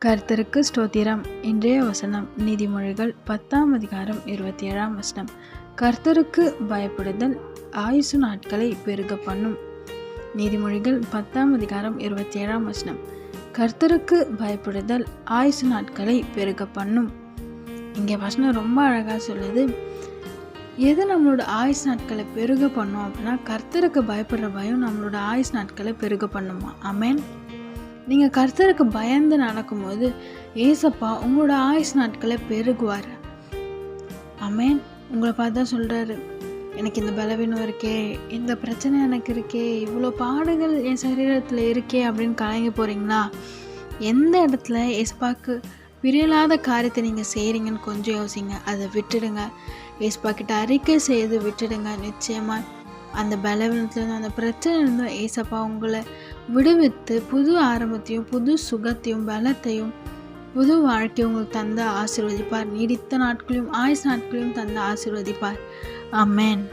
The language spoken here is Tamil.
கர்த்தருக்கு ஸ்தோத்திரம். இன்றைய வசனம் நீதிமொழிகள் 10ஆம் அதிகாரம் 27ஆம் வசனம். கர்த்தருக்கு பயப்படுதல் ஆயுசு நாட்களை பெருக பண்ணும். நீதிமொழிகள் 10ஆம் அதிகாரம் 27ஆம் வசனம். கர்த்தருக்கு பயப்படுதல் ஆயுசு நாட்களை பெருக பண்ணும். இங்கே வசனம் ரொம்ப அழகாக சொல்லுது. எது நம்மளோட ஆயுசு நாட்களை பெருக பண்ணும் அப்படின்னா, கர்த்தருக்கு பயப்படுற பயம் நம்மளோட ஆயுசு நாட்களை பெருக பண்ணுமா? ஆமென். நீங்கள் கர்த்தருக்கு பயந்து நடக்கும்போது ஏசப்பா உங்களோட ஆயுசு நாட்களை பெருகுவார். ஆமென். உங்களை பார்த்து தான் சொல்கிறாரு, எனக்கு இந்த பலவீனம் இருக்கே, இந்த பிரச்சனை எனக்கு இருக்கே, இவ்வளோ பாடுகள் என் சரீரத்தில் இருக்கே அப்படின்னு கலங்கி போகிறீங்களா? எந்த இடத்துல ஏசப்பாவுக்கு பிரியலாத காரியத்தை நீங்கள் செய்கிறீங்கன்னு கொஞ்சம் யோசிங்க. அதை விட்டுடுங்க. ஏசப்பா கிட்ட அறிக்கை செய்து விட்டுடுங்க. நிச்சயமாக அந்த பலவீனத்துலேருந்து அந்த பிரச்சனையிலேருந்து ஏசப்பா உங்களை விடுவித்து புது ஆரம்பத்தையும் புது சுகத்தையும் பலத்தையும் புது வாழ்க்கையும் உங்களுக்கு தந்து ஆசீர்வதிப்பார். நீடித்த நாட்களையும் ஆயுசு நாட்களையும் தந்து ஆசீர்வதிப்பார். ஆமென்.